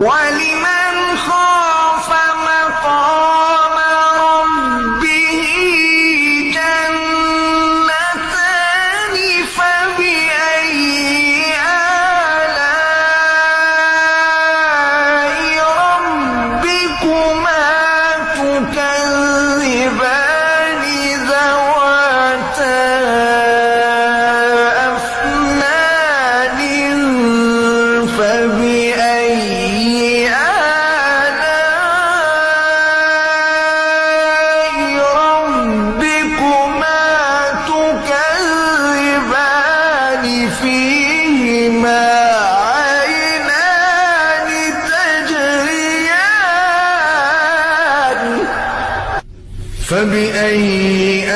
ولمن خاف مقام ربه جنتان فبأي آلاء ربكما تكذبان ذواتا أفنان فبأي ربكما تكذبان فيهما عينان تجريان فبأي